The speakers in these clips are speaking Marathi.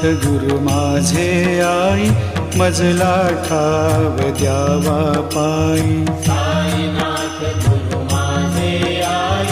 गुरु माझे आई, मजला ठाव द्यावा पायी. साईनाथ गुरु माझे आई,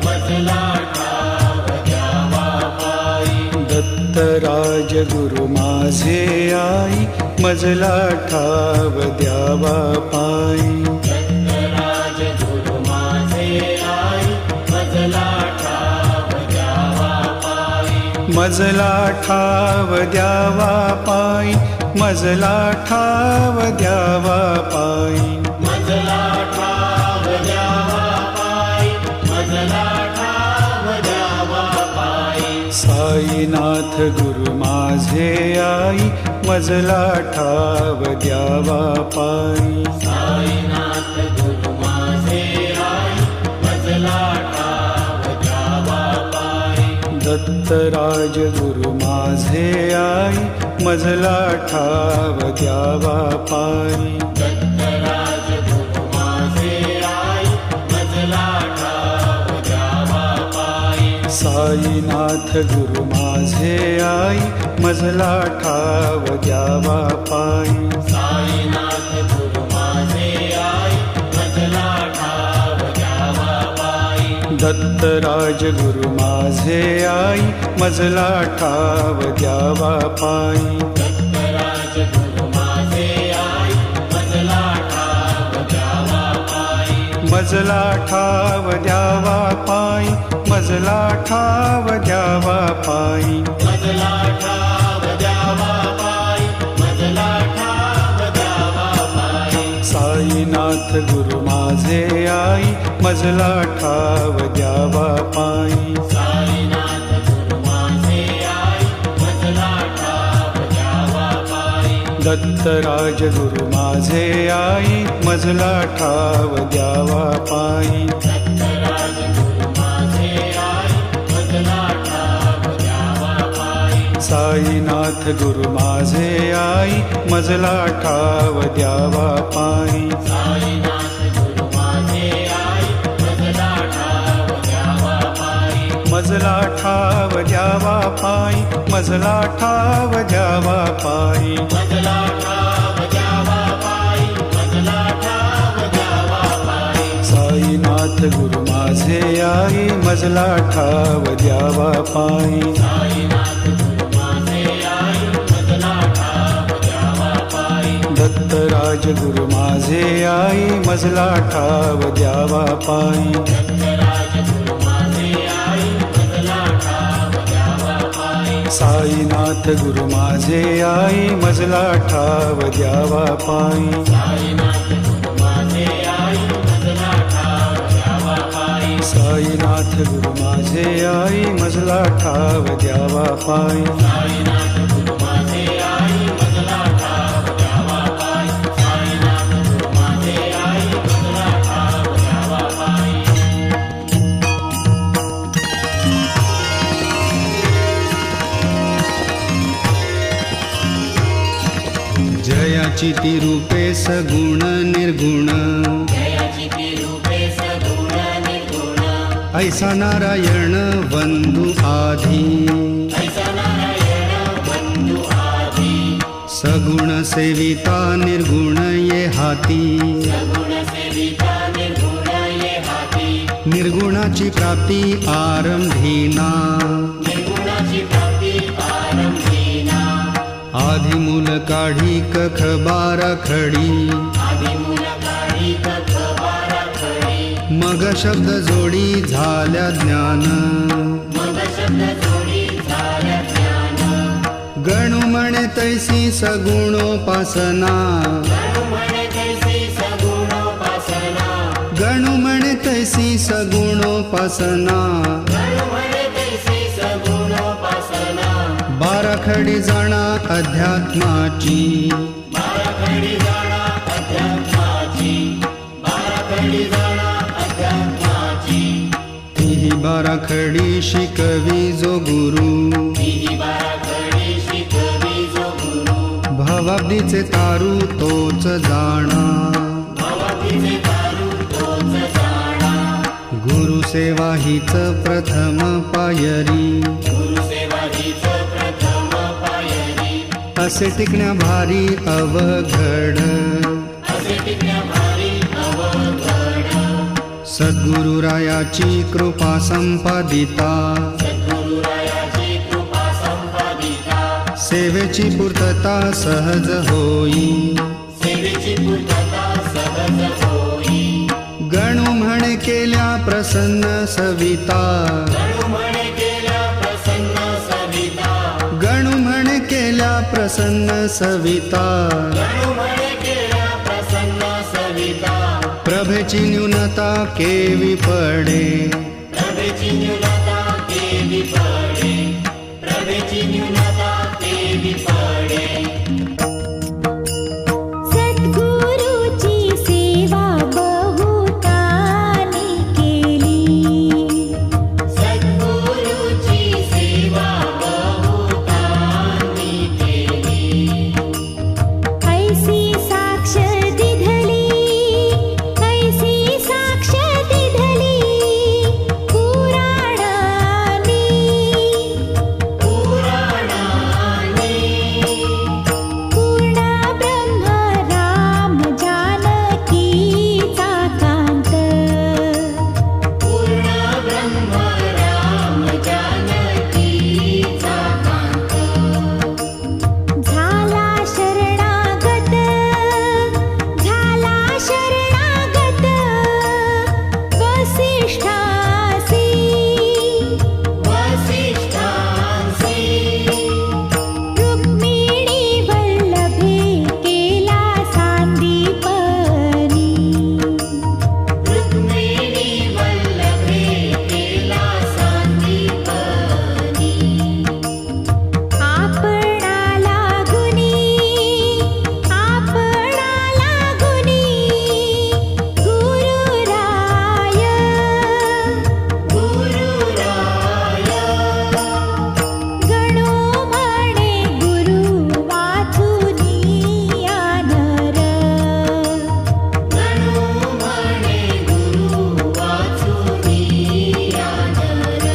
मजला ठाव द्यावा पायी. दत्तराज गुरु माझे आई, मजला ठाव द्यावा पायी. दत्तराज गुरु माझे आई, मजला ठाव द्यावा पायी. मजला ठाव द्यावा पायी, मजला ठाव द्यावा पायी. मजला ठाव द्यावा पायी, मजला ठाव द्यावा पायी. साईनाथ गुरु माझे आई, मजला ठाव द्यावा पायी. साईनाथ गुरु माझे आई, मजला ठाव द्यावा पायी. दत्तराज गुरु माझे आई, मजला ठाव द्यावा पायी. दत्तराज गुरु माझे आई, मजला ठाव द्यावा पायी. साईनाथ गुरु माझे आई, मजला ठाव द्यावा पायी. साईनाथ गुरु माझे आई, मजला ठाव द्यावा पायी. दत्तराज गुरु माझे आई, मजला ठाव द्यावा पायी. दत्तराज गुरु माझे आई, मजला ठाव द्यावा पायी. मजला ठाव द्यावा पायी, मजला ठाव द्यावा पायी. मजला ठाव द्यावा पायी, मजला ठाव द्यावा पायी. साईनाथ गुरु माझे आई, मजला ठाव द्यावा पायी. साईनाथ गुरु माझे आई, मजला ठाव द्यावा पायी. दत्तराज गुरु माझे आई, मजला ठाव द्यावा पायी. दत्तराज गुरु माझे आई, मजला ठाव द्यावा पायी. साईनाथ गुरु माझे आई, मजला ठाव द्यावा पायी. साईनाथ गुरु माझे आई, मजला ठाव द्यावा पायी. मजला ठाव द्यावा पायी, मजला ठाव द्यावा पायी. मजला ठाव द्यावा पायी, मजला ठाव द्यावा पायी. साईनाथ गुरु माझे आई, मजला ठाव द्यावा पायी. साईनाथ गुरु माझे आई, मजला ठाव द्यावा पायी. दत्तराज गुरु माझे आई, मजला ठाव द्यावा पायी. दत्तराज गुरु माझे आई, मजला ठाव द्यावा पायी. साईनाथ गुरु माझे आई, मजला ठाव द्यावा पायी. साईनाथ गुरु माझे आई, मजला ठाव द्यावा पायी. साईनाथ गुरु माझे आई, मजला ठाव द्यावा पायी. साईनाथ गुरु माझे आई, मजला ठाव द्यावा पायी. साईनाथ गुरु माझे आई, मजला ठाव द्यावा पायी. जयाची ती रूपे सगुण निर्गुण, जयाची ती रूपे सगुण निर्गुण. ऐसा नारायण बंधु आधी, ऐसा नारायण बंधु आधी. सगुण सेविता निर्गुण ये हाती. सगुण सेविता निर्गुण ये हाती. निर्गुणाची प्राप्ती आरंभीना, निर्गुणाची प्राप्ती आरंभीना. आधी मूल काढी कख बारा खडी. आधी मूल काढी कख बारा खडी. मग शब्द जोडी झाल्या ज्ञान. मग शब्द जोडी झाल्या ज्ञान. गणू म्हणे तैसी सगुणोपासना. गणु म्हणे तैसी सगुणोपासना. गणू म्हणे तैसी सगुणोपासना. गणु म्हणे तैसी सगुणोपासना. बाराखडी जाणा अध्यात्माची. बाराखडी जाणा अध्यात्माची. बाराखडी जाणा अध्यात्माची. तीही बाराखडी शिकवी जो गुरु. ही बाराखडी शिकवी जो गुरु. भवाब्दीचे तारू तोच जाणा. भवाब्दीचे तारू तोच जाणा. गुरुसेवा हीच प्रथम पायरी. गुरुसेवा हीच प्रथम पायरी. असे टिकण्या भारी अवघड असे टिकण्या भारी अवघड सद्गुरुरायाची कृपा संपादिता सद्गुरुरायाची कृपा संपादिता सेवेची पूर्तता सहज होई सेवेची पूर्तता सहज होई गणू म्हणे केल्या प्रसन्न सविता गणू म्हणे केल्या प्रसन्न सविता गणू म्हणे केल्या प्रसन्न सविता गणू म्हणे केल्या प्रसन्न सविता प्रभेची न्यूनता केवी पडे प्रभेची न्यूनता केवी पडे प्रभेची न्यूनता केवी पडे सद्गुरुची सेवा बहुतांनी केली सद्गुरुची सेवा बहुतांनी केली ऐसी साक्ष दिधली ऐसी साक्ष दिधली पुराणानी पुराणानी पूर्ण ब्रह्म राम जानकीचा कांत पूर्ण ब्रह्म राम जानकीचा कांत झाला शरणागत वसिष्ठासी वसिष्ठांसी रुक्मिणी वल्लभे केला सांदीपनी रुक्मिणी वल्लभे केला सांदीपनी आपणाला गुणी गुरुराय गुरुराय गणो म्हणे गुरु वाचुनिया नर गणू म्हणे गुरु वाचुनिया नर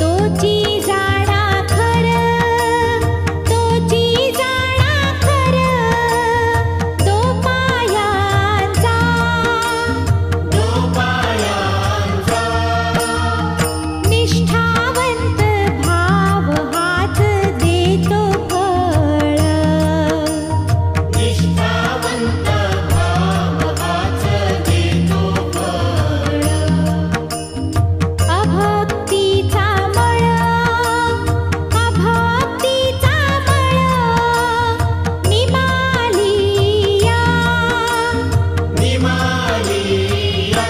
तोची जाणा खर तो पायांचा गोपायांचा निष्ठावंत भाव हात देतो फळ निष्ठावंत भाव हाच देतो फळ अभक्तीचा मळ निमालिया निमालिया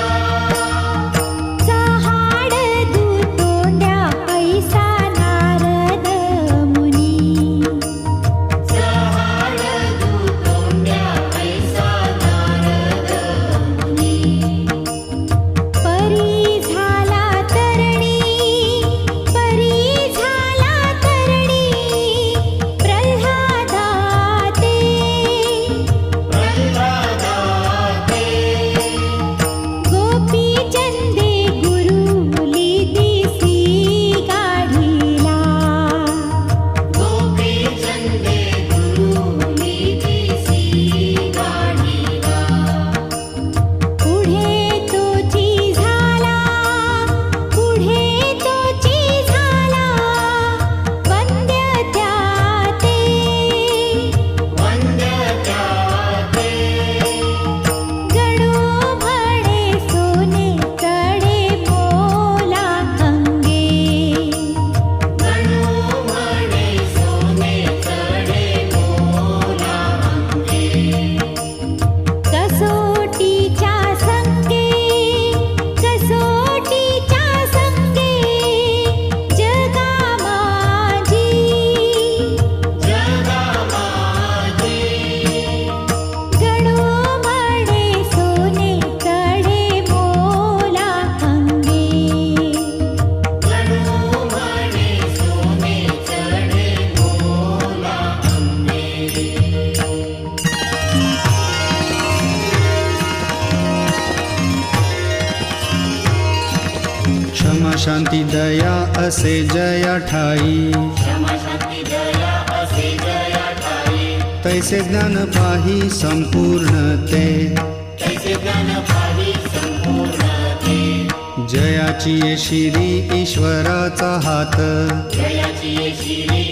चहाड दुतोंड्या ऐसा नारद मुनी चहाड दुतोंड्या ऐसा नारद मुनी परी झाला तरणी प्रल्हादाते प्रल्हादाते गोपी चंदे गुरुली दिसी गाढीला गोपी चंदे गुरुली दिसी गाढीला पुढे तोची झाला वंद्य त्याते वंद्य त्याते गणू म्हणे सोने चढे मोला अंगे गणू म्हणे सोने चढे मोला अंगे कसोटीच्या संगे जगा माझी जगा माझी गणू म्हणे सोने चढे मोला अंगे गणू म्हणे सोने चढे मोला अंगे क्षमा शांती दया असे जया ठाई क्षमा शांती दया असे तैसे ज्ञान पाही संपूर्ण ते तैसे ज्ञान पाही संपूर्ण ते जयाची ये शिरी ईश्वराचा हात जयाची ये शिरी